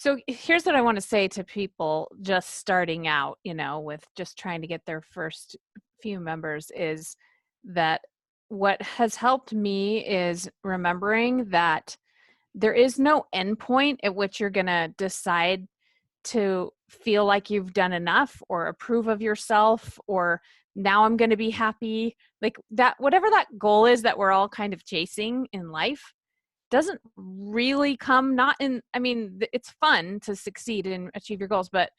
So here's what I want to say to people just starting out, with just trying to get their first few members is that what has helped me is remembering that there is no endpoint at which you're going to decide to feel like you've done enough or approve of yourself or now I'm going to be happy. Like that, whatever that goal is that we're all kind of chasing in life doesn't really come not in, I mean, it's fun to succeed and achieve your goals, but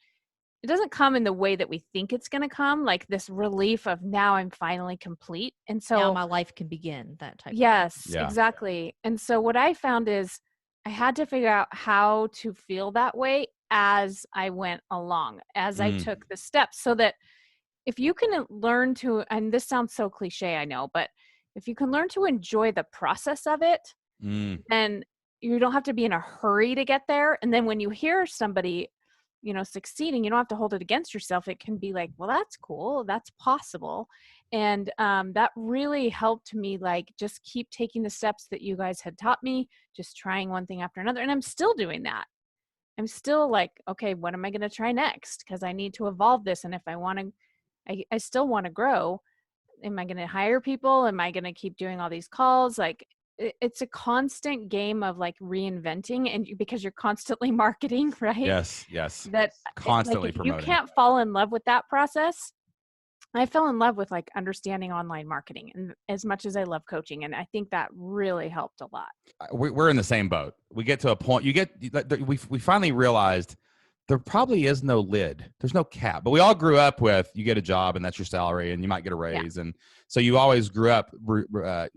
it doesn't come in the way that we think it's going to come, like this relief of now I'm finally complete. And so now my life can begin, that type yes, of thing. Yeah. exactly. And so what I found is I had to figure out how to feel that way as I went along, as I took the steps, so that if you can learn to, and this sounds so cliche, I know, but if you can learn to enjoy the process of it, then you don't have to be in a hurry to get there. And then when you hear somebody, succeeding, you don't have to hold it against yourself. It can be like, well, that's cool. That's possible. And that really helped me, like, just keep taking the steps that you guys had taught me, just trying one thing after another. And I'm still doing that. I'm still like, okay, what am I going to try next? Because I need to evolve this. And if I want to, I still want to grow. Am I going to hire people? Am I going to keep doing all these calls? Like, it's a constant game of like reinventing, and because you're constantly marketing, right? Yes. That Constantly like, if promoting. you can't fall in love with that process. I fell in love with like understanding online marketing, and as much as I love coaching, and I think that really helped a lot. We're in the same boat. We get to a point. We finally realized there probably is no lid. There's no cap. But we all grew up with, you get a job and that's your salary and you might get a raise. Yeah. And so you always grew up,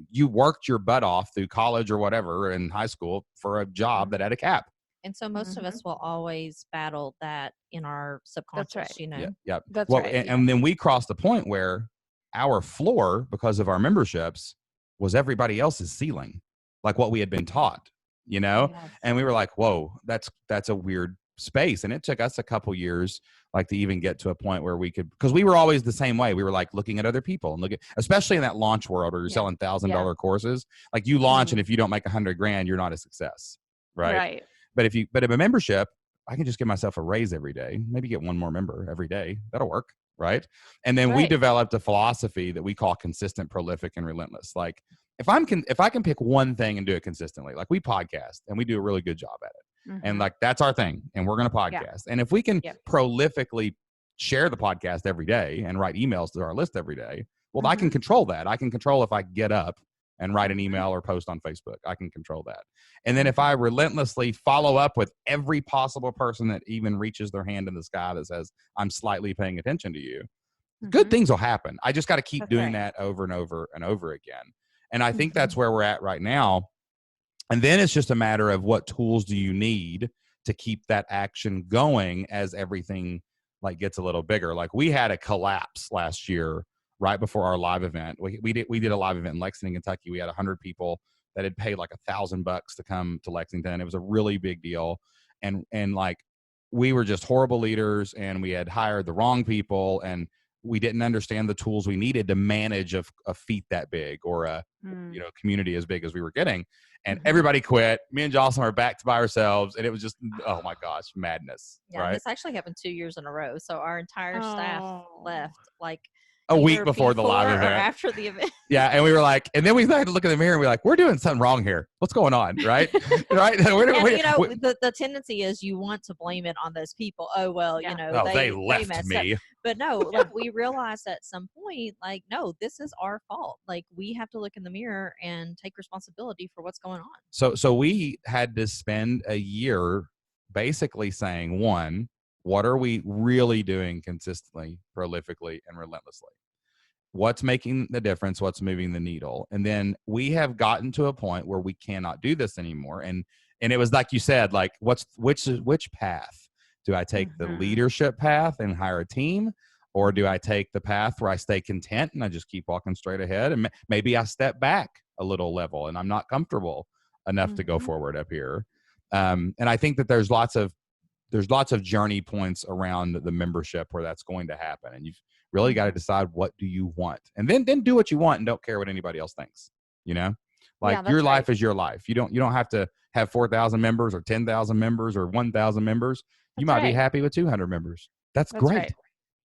you worked your butt off through college or whatever in high school for a job that had a cap. And so most of us will always battle that in our subconscious, That's right. Yeah. That's right. And then we crossed the point where our floor, because of our memberships, was everybody else's ceiling, like what we had been taught, Yes. And we were like, whoa, that's a weird space. And it took us a couple years, like, to even get to a point where we could, because we were always the same way. We were like looking at other people and especially in that launch world where you're selling $1,000 courses, like you launch and if you don't make $100,000, you're not a success. Right. But if a membership, I can just give myself a raise every day, maybe get one more member every day. That'll work. Right. And then we developed a philosophy that we call consistent, prolific, and relentless. Like if I can pick one thing and do it consistently, like we podcast and we do a really good job at it. And like, that's our thing. And we're going to podcast. Yeah. And if we can prolifically share the podcast every day and write emails to our list every day, well, I can control that. I can control if I get up and write an email or post on Facebook. I can control that. And then if I relentlessly follow up with every possible person that even reaches their hand in the sky that says, I'm slightly paying attention to you, good things will happen. I just got to keep doing that over and over and over again. And I think that's where we're at right now. And then it's just a matter of what tools do you need to keep that action going as everything like gets a little bigger. Like we had a collapse last year right before our live event. We did a live event in Lexington, Kentucky. We had 100 people that had paid like $1,000 to come to Lexington. It was a really big deal. And like we were just horrible leaders and we had hired the wrong people and we didn't understand the tools we needed to manage a feat that big or a community as big as we were getting. And everybody quit. Me and Jocelyn were back to by ourselves. And it was just, oh my gosh, madness. Yeah, right? This actually happened 2 years in a row. So our entire staff left like a week before the live event. Or after the event. Yeah. And we were like, and then we started to look in the mirror and we're like, we're doing something wrong here. What's going on? Right. Right. The tendency is you want to blame it on those people. Oh, well, they left me. Up. But no, like we realized at some point, like, no, this is our fault. Like we have to look in the mirror and take responsibility for what's going on. So we had to spend a year basically saying, one, what are we really doing consistently, prolifically, and relentlessly? What's making the difference? What's moving the needle? And then we have gotten to a point where we cannot do this anymore. And it was like you said, like which path? Do I take the leadership path and hire a team? Or do I take the path where I stay content and I just keep walking straight ahead? And maybe I step back a little level and I'm not comfortable enough to go forward up here. And I think that there's lots of journey points around the membership where that's going to happen. And you've really got to decide, what do you want? And then do what you want and don't care what anybody else thinks, Like Yeah, that's your right. life is your life. You don't have to have 4,000 members or 10,000 members or 1,000 members. You That's might be right. happy with 200 members. That's That's great. right.